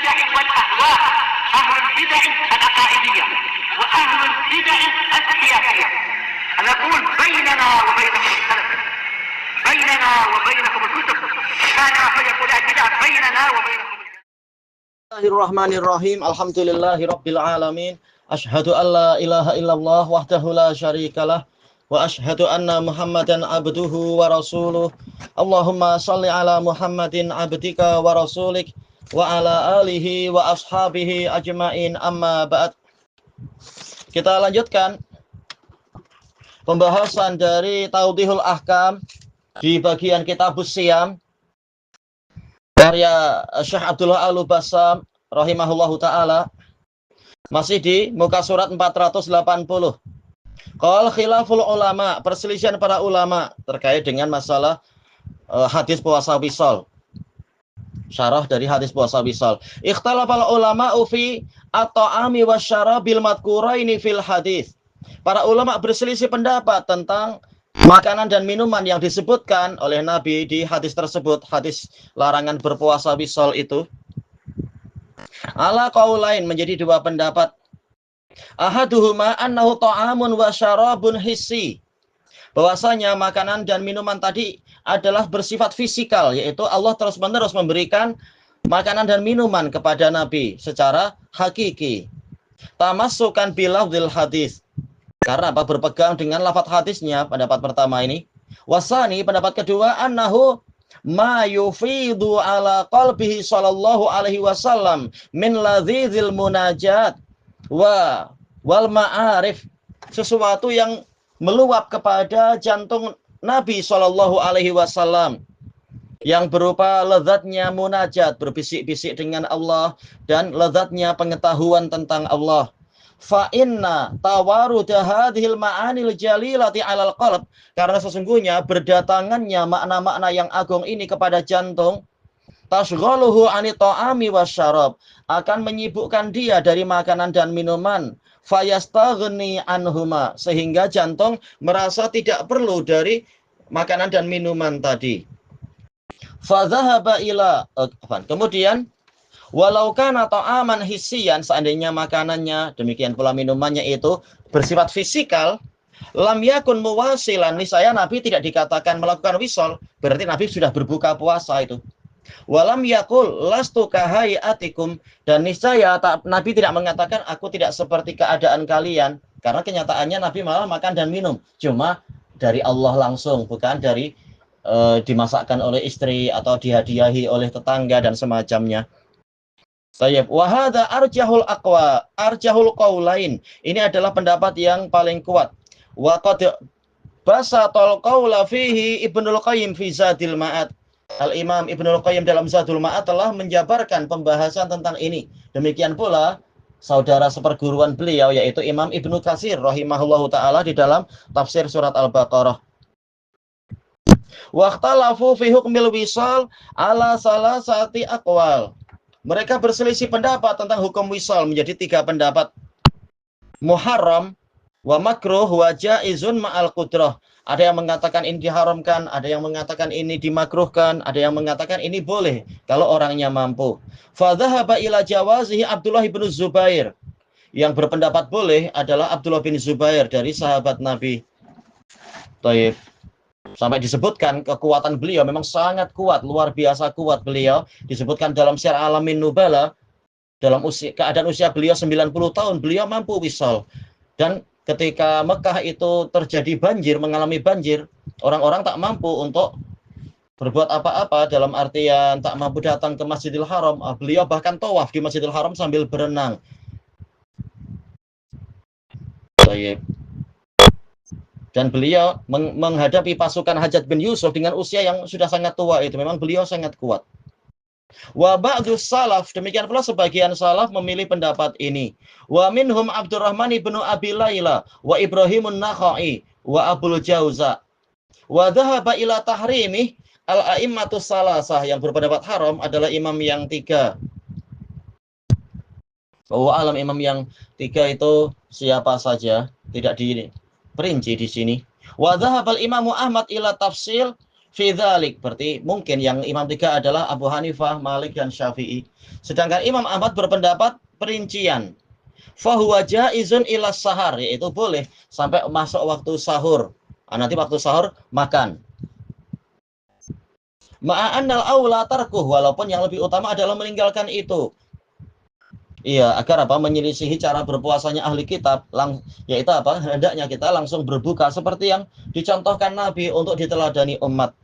البدع والأهواء، أهل البدع العقائدية وأهل البدع السياسية. نقول بيننا وبينكم السلف، بيننا وبينكم الكتب، كان فيقول البدع بيننا وبينكم. Bismillahirrahmanirrahim. Alhamdulillahirabbil alamin. Asyhadu an la ilaha illallah wahdahu la syarikalah wa asyhadu anna Muhammadan abduhu wa rasuluh. Allahumma shalli ala Muhammadin abdika wa rasulik wa ala alihi wa ashabihi ajmain, amma ba'd. Kita lanjutkan pembahasan dari Tawdihul Ahkam di bagian Kitabus Shiyam karya Syekh Abdullah Al-Bassam rahimahullahu ta'ala, masih di muka surat 480. Qal khilaful ulama, perselisihan para ulama terkait dengan masalah hadis puasa wisol. Syarah dari hadis puasa wisol. Ikhtalafal ulama fi at-ta'ami wasyarabil madhkuraini fil hadis. Para ulama berselisih pendapat tentang makanan dan minuman yang disebutkan oleh Nabi di hadis tersebut, hadis larangan berpuasa wisol itu. Ala qaulain, menjadi dua pendapat. Ahaduhuma annahu ta'amun wa syarabun hissi. Bahwasanya makanan dan minuman tadi adalah bersifat fisikal, yaitu Allah terus-menerus memberikan makanan dan minuman kepada Nabi secara hakiki. Tamassukan bilafdzil hadis. Karena apa? Berpegang dengan lafaz hadisnya, pendapat pertama ini. Wasani, pendapat kedua, annahu ma yufidu ala qalbihi sallallahu alaihi wasallam min ladzizil munajat wal ma'arif, sesuatu yang meluap kepada jantung Nabi sallallahu alaihi wasallam yang berupa lezatnya munajat, berbisik-bisik dengan Allah, dan lezatnya pengetahuan tentang Allah. Fa inna tawarud hadhil ma'anil jalilati 'alal qalb, karena sesungguhnya berdatangannya makna-makna yang agung ini kepada jantung, tashghaluhu 'ani ta'ami wasyarab, akan menyibukkan dia dari makanan dan minuman, fayastaghni anhuma, sehingga jantung merasa tidak perlu dari makanan dan minuman tadi. Fa dhahaba ila, kemudian walau kana ta'aman hissiyan, seandainya makanannya, demikian pula minumannya itu bersifat fisikal, lam yakun muwasilan, niscaya Nabi tidak dikatakan melakukan wisol, berarti Nabi sudah berbuka puasa itu. Walam yakul lastu kahayatikum, dan niscaya Nabi tidak mengatakan aku tidak seperti keadaan kalian, karena kenyataannya Nabi malah makan dan minum, cuma dari Allah langsung, bukan dari dimasakkan oleh istri atau dihadiahi oleh tetangga dan semacamnya. Tayyib, wa hadza arjahul aqwa, arjahul qaulain. Ini adalah pendapat yang paling kuat. Wa qad basatal qaula fihi Ibnul Qayyim fi Zadil Ma'ad. Al-Imam Ibnul Qayyim dalam Zadul Ma'ad telah menjabarkan pembahasan tentang ini. Demikian pula saudara seperguruan beliau, yaitu Imam Ibnu Katsir rahimahullahu taala, di dalam tafsir surat Al-Baqarah. Wa ikhtalafu fi hukmil wisal ala salasati aqwal. Mereka berselisih pendapat tentang hukum wisal menjadi tiga pendapat. Muharram wa makruh wa jaizun ma'al qudrah. Ada yang mengatakan ini diharamkan, ada yang mengatakan ini dimakruhkan, ada yang mengatakan ini boleh kalau orangnya mampu. Fa dhahaba ila jawazihi Abdullah bin Zubair. Yang berpendapat boleh adalah Abdullah bin Zubair dari sahabat Nabi. Taib. Sampai disebutkan kekuatan beliau memang sangat kuat, luar biasa kuat beliau. Disebutkan dalam Syiar Alamin Nubala, dalam keadaan usia beliau 90 tahun, beliau mampu wisal. Dan ketika Mekah itu terjadi banjir, mengalami banjir, orang-orang tak mampu untuk berbuat apa-apa, dalam artian tak mampu datang ke Masjidil Haram. Beliau bahkan tawaf di Masjidil Haram sambil berenang. Baik. Dan beliau menghadapi pasukan Hajjaj bin Yusuf dengan usia yang sudah sangat tua itu. Memang beliau sangat kuat. Wa ba'dus salaf, demikian pula sebagian salaf memilih pendapat ini. Wa minhum Abdurrahman ibn Abi Layla wa Ibrahimun Nakhai wa Abul Jauza. Wa dhahaba ila tahrimih al-a'immatus salasah, yang berpendapat haram adalah imam yang tiga. Bahwa alam imam yang tiga itu siapa saja, tidak diperinci di sini. Wa dhahabal Imam Ahmad ila tafsil Fi dzalik, berarti mungkin yang imam 3 adalah Abu Hanifah, Malik dan Syafi'i. Sedangkan Imam Ahmad berpendapat perincian. Fahuwa jaizun ila sahar, yaitu boleh sampai masuk waktu sahur. Nanti waktu sahur makan. Ma'annal aula tarkuh, walaupun yang lebih utama adalah meninggalkan itu. Iya, agar apa? Menyelisihi cara berpuasanya ahli kitab, yaitu apa? Hendaknya kita langsung berbuka seperti yang dicontohkan Nabi untuk diteladani umat.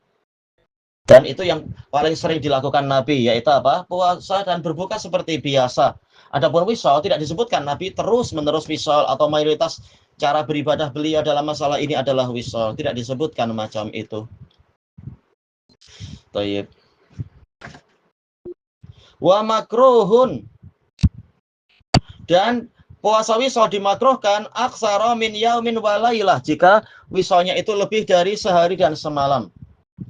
Dan itu yang paling sering dilakukan Nabi, yaitu apa? Puasa dan berbuka seperti biasa. Adapun wisol tidak disebutkan Nabi terus-menerus wisol atau mayoritas cara beribadah beliau dalam masalah ini adalah wisol. Tidak disebutkan macam itu. Tayyib. Wa makruhun. Dan puasa wisol dimakruhkan aksara min yaumin walailah jika wisolnya itu lebih dari sehari dan semalam.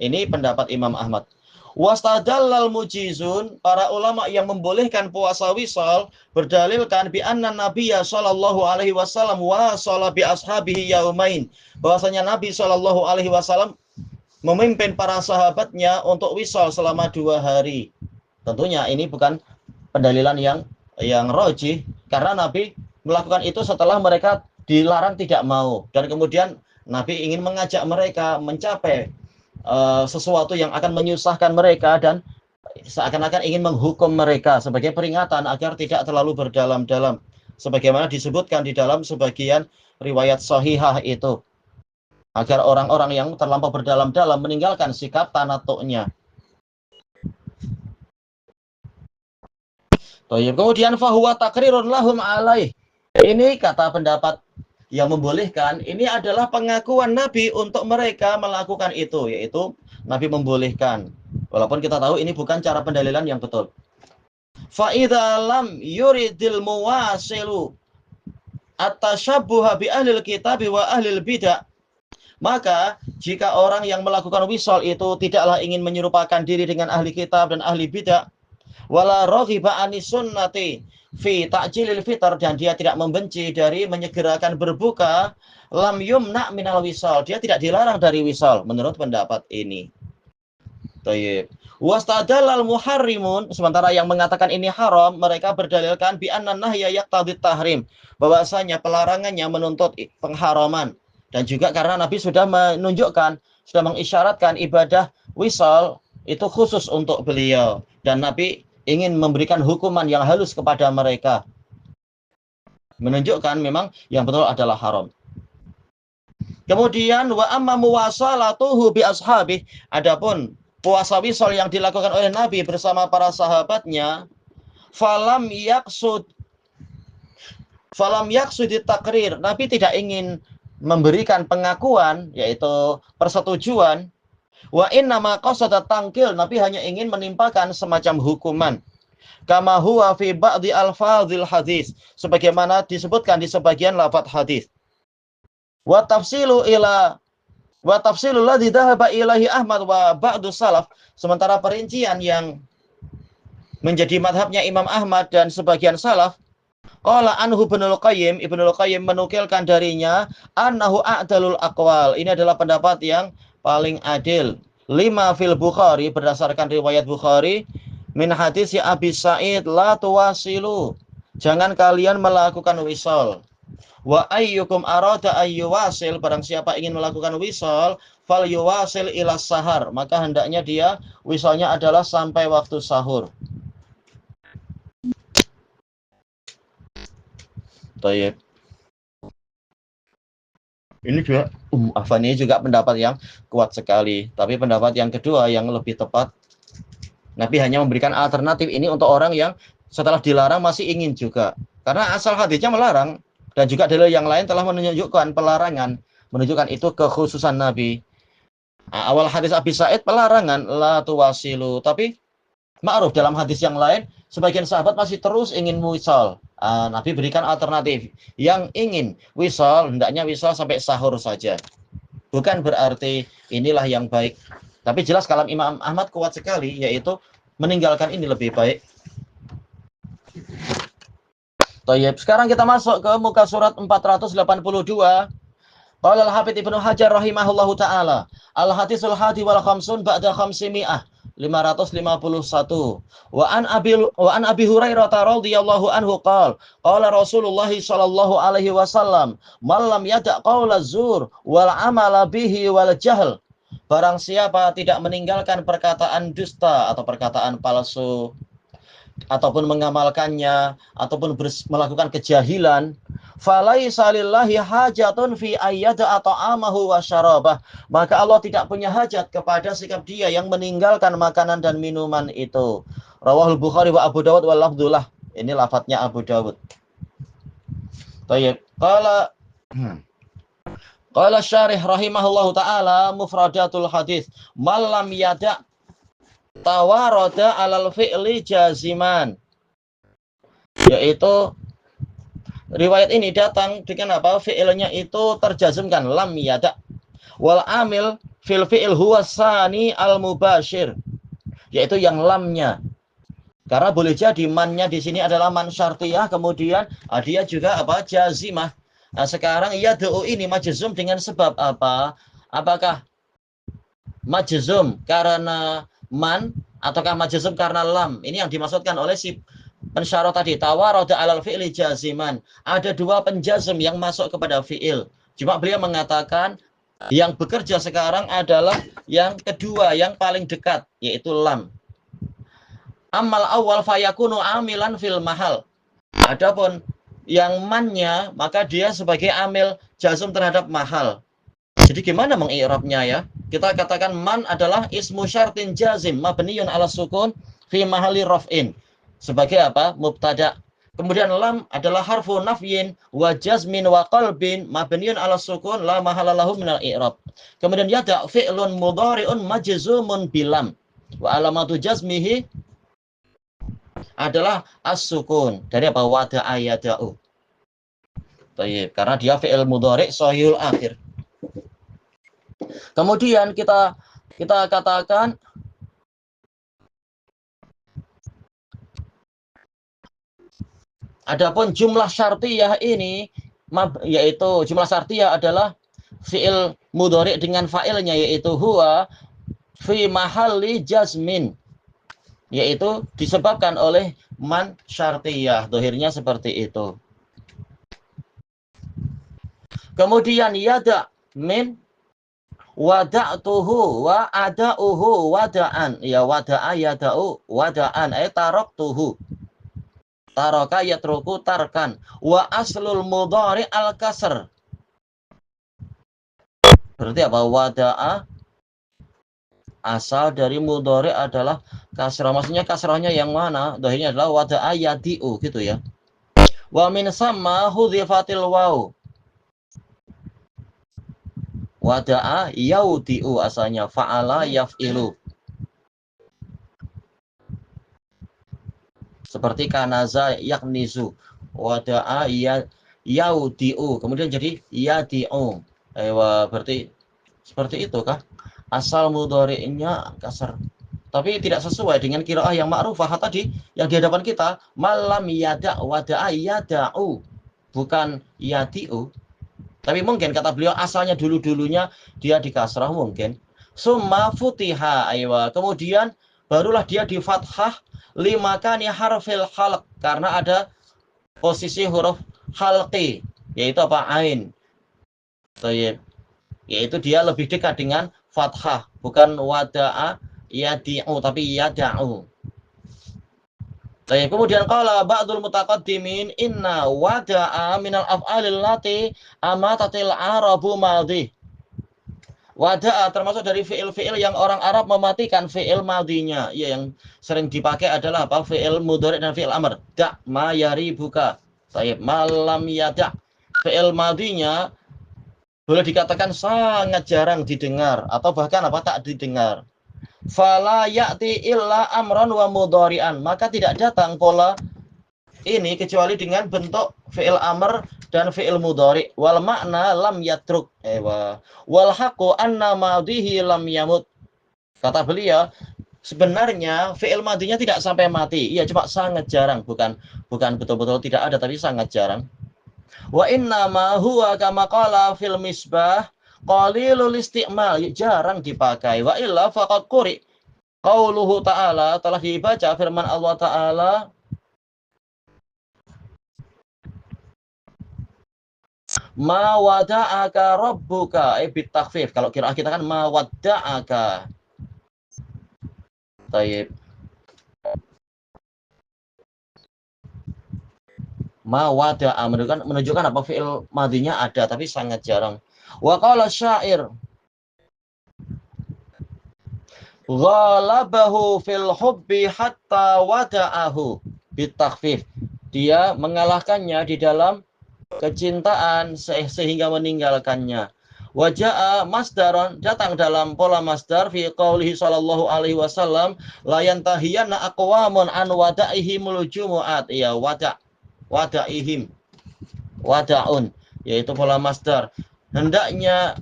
Ini pendapat Imam Ahmad. Wastadallal mujizun, para ulama yang membolehkan puasa wisol berdalilkan bi anna nabiyya sallallahu alaihi wasallam wa shala bi ashabihi yaumain, bahwasanya Nabi sallallahu alaihi wasallam memimpin para sahabatnya untuk wisol selama 2 hari. Tentunya ini bukan pendalilan yang rojih, karena Nabi melakukan itu setelah mereka dilarang tidak mau, dan kemudian Nabi ingin mengajak mereka mencapai sesuatu yang akan menyusahkan mereka dan seakan-akan ingin menghukum mereka sebagai peringatan agar tidak terlalu berdalam-dalam, sebagaimana disebutkan di dalam sebagian riwayat sahihah itu, agar orang-orang yang terlampau berdalam-dalam meninggalkan sikap tanatuknya. Kemudian fahuwa takrirun lahum alaih. Ini kata pendapat yang membolehkan, ini adalah pengakuan Nabi untuk mereka melakukan itu, yaitu Nabi membolehkan. Walaupun kita tahu ini bukan cara pendalilan yang betul. Fa idza lam yuridil muwasilu at-tashabbuha bi ahlil kitab wa ahlil bidah, maka jika orang yang melakukan wisol itu tidaklah ingin menyerupakan diri dengan ahli kitab dan ahli bidah, wala raghiba anis sunnati fi ta'jilil fitr, dan dia tidak membenci dari menyegerakan berbuka, lam yumna minal wisal, dia tidak dilarang dari wisal menurut pendapat ini. Tayyib. Wastadallal muharrimun, sementara yang mengatakan ini haram, mereka berdalilkan bi anna nahya yaqtadit tahrim, bahwasanya pelarangannya menuntut pengharaman, dan juga karena Nabi sudah menunjukkan, sudah mengisyaratkan ibadah wisal itu khusus untuk beliau, dan Nabi ingin memberikan hukuman yang halus kepada mereka, menunjukkan memang yang betul adalah haram. Kemudian wa amma muwasalatuhu bi ashabih, adapun puasa wisol yang dilakukan oleh Nabi bersama para sahabatnya, falam yaksud takrir, Nabi tidak ingin memberikan pengakuan, yaitu persetujuan. Wa inna ma qasada tangkil, Nabi hanya ingin menimpakan semacam hukuman. Kama huwa fi ba'di alfazil hadis, sebagaimana disebutkan di sebagian lafaz hadis. Wa tafsilu ladzi dhahaba ilaihi Ahmad wa ba'du salaf, sementara perincian yang menjadi madhabnya Imam Ahmad dan sebagian salaf, qala anhu Ibnul Qayyim menukilkan darinya annahu a'dalul aqwal, ini adalah pendapat yang paling adil. 5 fil Bukhari, berdasarkan riwayat Bukhari, min hadis ya Abi Sa'id la tuwasilu, jangan kalian melakukan wisol. Wa ayyukum arada ayyuwasil, barang siapa ingin melakukan wisol, fal yuwasil ila sahar, maka hendaknya dia wisolnya adalah sampai waktu sahur. Tayyib. Ini juga Afani juga pendapat yang kuat sekali. Tapi pendapat yang kedua yang lebih tepat, Nabi hanya memberikan alternatif ini untuk orang yang setelah dilarang masih ingin juga. Karena asal hadisnya melarang, dan juga dalil yang lain telah menunjukkan pelarangan, menunjukkan itu kekhususan Nabi. Awal hadis Abi Sa'id pelarangan la tuwasilu, tapi ma'ruf dalam hadis yang lain sebagian sahabat masih terus ingin wisol. Nabi berikan alternatif, yang ingin wisol hendaknya wisol sampai sahur saja. Bukan berarti inilah yang baik, tapi jelas kalam Imam Ahmad kuat sekali, yaitu meninggalkan ini lebih baik. Tayyib. Sekarang kita masuk ke muka surat 482. Qala al-Hafidz Ibnu Hajar rahimahullahu taala, al-hadisul hadi wal khamsun ba'da khamsimi'ah 551. Wa an Abi Hurairah radhiyallahu anhu qala Rasulullah sallallahu alaihi wasallam, "Man lam yada' qaula zur wal amala bihi wal jahl." Barang siapa tidak meninggalkan perkataan dusta atau perkataan palsu ataupun mengamalkannya ataupun melakukan kejahilan, falaisa lillahi hajatun fi ayyada ta'amahu wa syarabah, maka Allah tidak punya hajat kepada sikap dia yang meninggalkan makanan dan minuman itu. Rawahul Bukhari wa Abu Dawud wal lafdzulah. Ini lafadznya Abu Dawud. Baik. Qala syarih rahimahullahu taala mufradatul hadis, malam yada tawarada alal fi'li jaziman, yaitu riwayat ini datang dengan apa? Fi'ilnya itu terjazmkan, lam yada. Wal amil fil fi'il huwa sani al mubashir, yaitu yang lamnya. Karena boleh jadi mannya di sini adalah man syartiyah, kemudian dia juga apa? Jazimah. Nah, sekarang yad'u ini majzum dengan sebab apa? Apakah majzum karena man ataukah majzum karena lam? Ini yang dimaksudkan oleh si pensyarah tadi, tawarada alal fi'li jaziman. Ada dua penjazm yang masuk kepada fi'il. Cuma beliau mengatakan yang bekerja sekarang adalah yang kedua, yang paling dekat, yaitu lam. Amal awal fayakunu amilan fil mahal. Adapun yang mannya, maka dia sebagai amil jazm terhadap mahal. Jadi gimana mengi'rabnya ya? Kita katakan man adalah ismu syartin jazim mabniyun ala sukun fi mahalli raf'in. Sebagai apa? Mubtada. Kemudian lam adalah harfu nafyin wa jazmin wa qalbin mabniyun ala sukun la mahala lahu minal i'rab. Kemudian yada fi'lun mudhari'un majzumun bilam wa alamatu jazmihi adalah as-sukun. Dari apa? Wada'a yada'u. Baik, karena dia fi'il mudhari' shahihul akhir. Kemudian kita katakan adapun jumlah syartiyah ini, yaitu jumlah syartiyah adalah fi'il mudhari' dengan fa'ilnya, yaitu huwa fi mahalli jazmin, yaitu disebabkan oleh man syartiyah. Dohirnya seperti itu. Kemudian yada min wada'tuhu wa ada'uhu wada'an. Ya wada'a yada'u wada'an ay taraktuhu. Taraka yatruku tarkan. Wa aslul mudhari al-kasr. Berarti apa? Wada'a asal dari mudhari adalah kasrah. Maksudnya kasrahnya yang mana? Dohirnya adalah wada'a yadi'u gitu ya. Wa min samma hudhifatil waw. Wada'a yaudi'u asalnya, fa'ala yaf'ilu. Seperti kanaza yaknizu. Wada'a yaudi'u. Kemudian jadi yadi'u. Berarti seperti itu kah? Asal mudhari'nya kasar. Tapi tidak sesuai dengan qiraah yang ma'rufah tadi yang di hadapan kita. Malam yada' wada'a yada'u. Bukan yadi'u. Tapi mungkin kata beliau asalnya dulu-dulunya dia di kasrah mungkin. Summa futiha aywa. Kemudian barulah dia di fathah limakani harfil khalq, karena ada posisi huruf khalqi, yaitu apa? Ain. Yaitu dia lebih dekat dengan fathah, bukan wada'a yadi'u tapi yada'u. Kemudian qala ba'dul mutaqaddimin inna wada'a minal af'alil lati amatatil arabu madhi. Wada'a termasuk dari fi'il-fi'il yang orang Arab mematikan fi'il madhinya. Ya, yang sering dipakai adalah apa? Fi'il mudhari' dan fi'il amr. Da' ma yaribuka. Baik, malam yada'. Fi'il madhinya boleh dikatakan sangat jarang didengar atau bahkan apa? Tak didengar. Fala ya'ti illa amran wa mudhari'an, maka tidak datang pola ini kecuali dengan bentuk fi'il amr dan fi'il mudhari'. Wal makna lam yatruk. Wal haqqu anna madhihi lam yamut. Kata beliau, sebenarnya fi'il madhinya tidak sampai mati. Iya, cuma sangat jarang, bukan betul-betul tidak ada, tapi sangat jarang. Wa inna ma huwa kama qala fil misbah qalilul isti'mal, jarang dipakai. Wa illa faqad quri qauluhu ta'ala, telah dibaca firman Allah Ta'ala, ma wada'aka rabbuka, bitakhfif. Kalau kira kita kan ma wada'aka. Taib. Ma wada'a menunjukkan apa, fi'il madinya ada tapi sangat jarang. Wa qala syair ghalabahu fil hubbi hatta wada'ahu bitakhfif. Dia mengalahkannya di dalam kecintaan sehingga meninggalkannya. Waja'a masdaron, datang dalam pola masdar fi qaulihi sallallahu alaihi wasallam la yantahiyanna aqwamun an wada'ihimul jumu'at. Ya, wada'ihim, wada'un, yaitu pola masdar. Hendaknya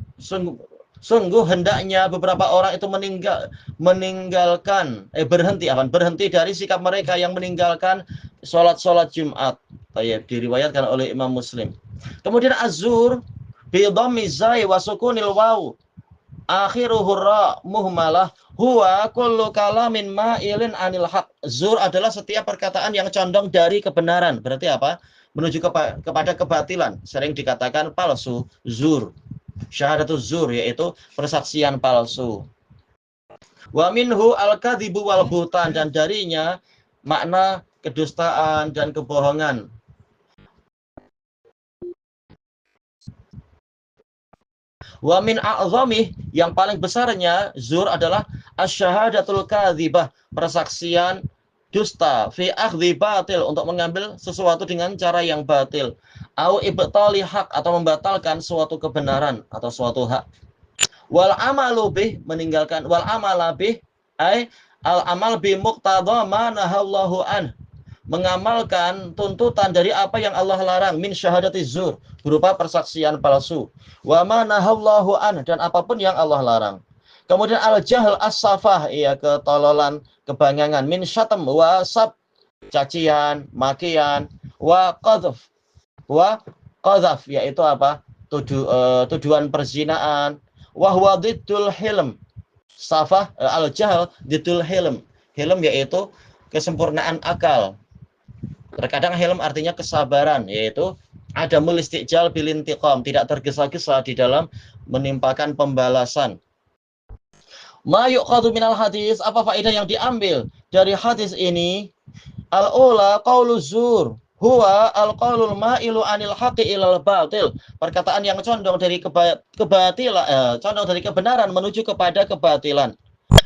sungguh hendaknya beberapa orang itu meninggalkan berhenti dari sikap mereka yang meninggalkan sholat Jumat. Diriwayatkan oleh Imam Muslim. Kemudian az-zur bi dhammi zai wa sukunil waw akhiruhu ra muhmalah huwa kullu kalamin ma'ilin anil haq. Zur adalah setiap perkataan yang condong dari kebenaran. Berarti apa? Menuju kepada kebatilan. Sering dikatakan palsu, zur. Syahadatuz zur, yaitu persaksian palsu. Wa minhu al-kadzibu wal buhtan, dan darinya makna kedustaan dan kebohongan. Wa min a'zamih, yang paling besarnya zur adalah asyhadatul kadzibah, persaksian dusta, fi akhdhi batil, untuk mengambil sesuatu dengan cara yang batil, au ibtali hak, atau membatalkan suatu kebenaran atau suatu hak. Wal amalu bih, meninggalkan, wal amala bih ay al amal bi muqtada ma nahallahu an, mengamalkan tuntutan dari apa yang Allah larang, min syahadati zur, berupa persaksian palsu, wa ma nahallahu an, dan apapun yang Allah larang. Kemudian al-jahl as-safah, ya, ketololan, kebangangan, min syatam wa sab, cacian, makian, wa qadhaf, yaitu apa? Tuduhan perzinaan, wa huwa diddul hilm. Safah, al-jahl diddul hilm. Hilm yaitu kesempurnaan akal. Terkadang hilm artinya kesabaran, yaitu adamul istiqjal bil intiqam, tidak tergesa-gesa di dalam menimpakan pembalasan. Ma yuqadu minal hadis, apa faedah yang diambil dari hadis ini? Al-ula qaulu zur huwa al-qaulul ma'ilu anil haqqi ilal batil, perkataan yang condong dari kebatilan, condong dari kebenaran menuju kepada kebatilan.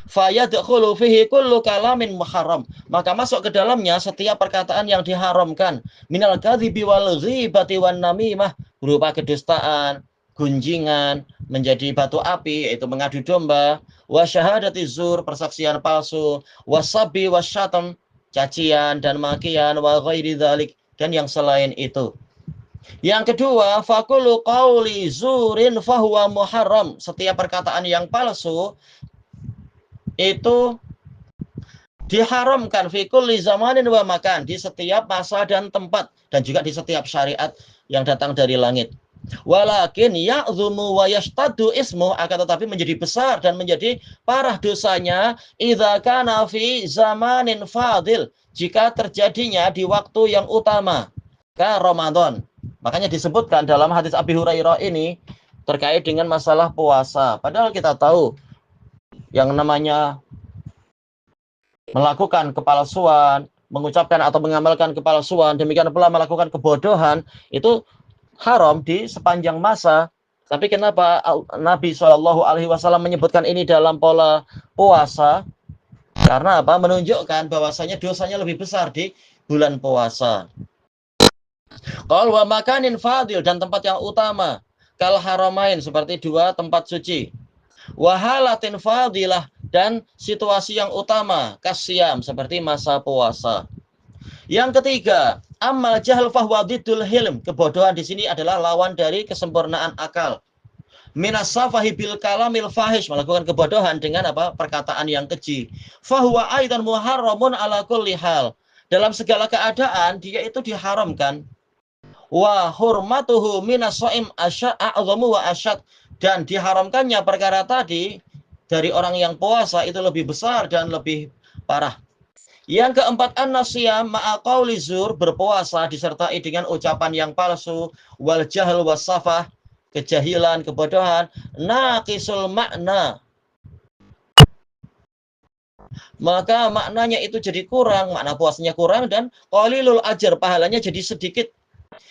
Fayadkhulu fihi kullu kalamin muharram, maka masuk ke dalamnya setiap perkataan yang diharamkan, minal kadzibi wal ghibati wan namimah, berupa kedustaan, gunjingan, menjadi batu api, yaitu mengadu domba, wa syahadati zur, persaksian palsu, wasabi wasyatam, cacian dan makian, wa ghairi dzalik, dan yang selain itu. Yang kedua, faqulu qauli zurin fahuwa muharram, setiap perkataan yang palsu itu diharamkan fi kulli zamanin wa makan, di setiap masa dan tempat, dan juga di setiap syariat yang datang dari langit. Walakin ya'zumu wa yashtaddu ismu, akan tetapi menjadi besar dan menjadi parah dosanya idza kana fi zamanin fadil, jika terjadinya di waktu yang utama, ka Ramadan. Makanya disebutkan dalam hadis Abi Hurairah ini terkait dengan masalah puasa. Padahal kita tahu yang namanya melakukan kepalsuan, mengucapkan atau mengamalkan kepalsuan, demikian pula melakukan kebodohan, itu haram di sepanjang masa. Tapi kenapa Nabi SAW menyebutkan ini dalam pola puasa? Karena apa? Menunjukkan bahwasanya dosanya lebih besar di bulan puasa. Qal wa makanin fadil, dan tempat yang utama, kal haramain, seperti dua tempat suci. Wahalatin fadilah, dan situasi yang utama, kasyam, seperti masa puasa. Yang ketiga, amal jahl fahuwa diddul hilm, kebodohan di sini adalah lawan dari kesempurnaan akal. Minas safahi bil kalamil fahish, melakukan kebodohan dengan apa? Perkataan yang keji. Fahuwa aidan muharramun ala kulli hal, dalam segala keadaan dia itu diharamkan. wa hurmatuhu minas shaim a'zamu wa asyad, dan diharamkannya perkara tadi dari orang yang puasa itu lebih besar dan lebih parah. Yang keempat, an-nasiyam ma'a qauli zur, berpuasa disertai dengan ucapan yang palsu, wal jahl wasafah, kejahilan, kebodohan, naqisul makna, maka maknanya itu jadi kurang, makna puasanya kurang, dan qalilul ajr, pahalanya jadi sedikit.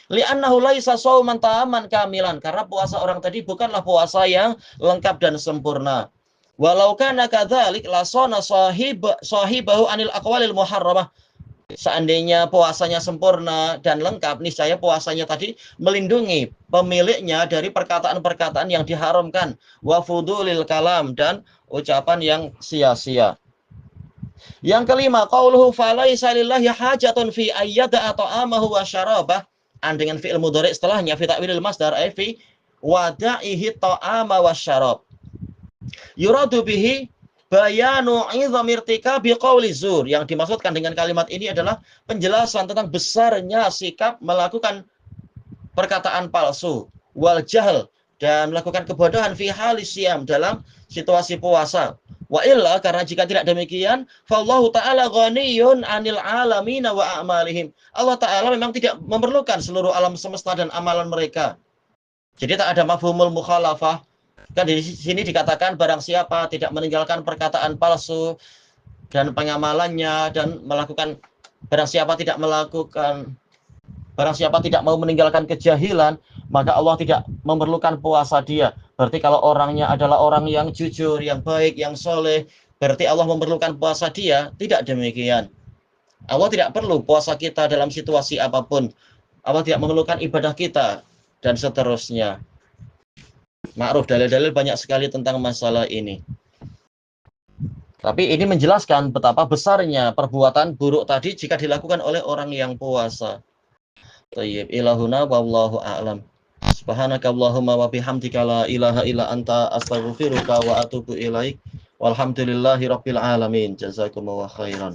Li'annahu laisa shauman taman kamilan, karena puasa orang tadi bukanlah puasa yang lengkap dan sempurna. Walau kana kadzalik la sana sahibahu anil aqwalil muharramah. Seandainya puasanya sempurna dan lengkap, niscaya puasanya tadi melindungi pemiliknya dari perkataan-perkataan yang diharamkan, wa fudulil kalam, dan ucapan yang sia-sia. Yang kelima, qauluhu falaisa lillahi hajatun fi ayyada ta'amahu wa syarabah, dengan fi'il mudhari setelahnya fi ta'wilil masdar ay fi wada'ihi ta'ama wa syarab. Yuradu bihi bayanu idzamirtika biqauli zur. Yang dimaksudkan dengan kalimat ini adalah penjelasan tentang besarnya sikap melakukan perkataan palsu, wal jahl, dan melakukan kebodohan fi halis siyam, dalam situasi puasa. Wa illa, karena jika tidak demikian, fallahu ta'ala ghaniyun 'anil 'alamina wa a'malihim. Allah Ta'ala memang tidak memerlukan seluruh alam semesta dan amalan mereka. Jadi tak ada mafhumul mukhalafah. Kan di sini dikatakan barang siapa tidak meninggalkan perkataan palsu dan pengamalannya, dan melakukan, barang siapa tidak mau meninggalkan kejahilan, maka Allah tidak memerlukan puasa dia. Berarti kalau orangnya adalah orang yang jujur, yang baik, yang soleh, berarti Allah memerlukan puasa dia. Tidak demikian. Allah tidak perlu puasa kita dalam situasi apapun. Allah tidak memerlukan ibadah kita, dan seterusnya. Ma'ruf, dalil-dalil banyak sekali tentang masalah ini. Tapi ini menjelaskan betapa besarnya perbuatan buruk tadi jika dilakukan oleh orang yang puasa. Tayyib, ilahuna wallahu a'lam. Subhanakallahumma wa bihamdika la ilaha illa anta astaghfiruka wa atubu ilaik. Walhamdulillahi rabbil alamin. Jazakumullahu khairan.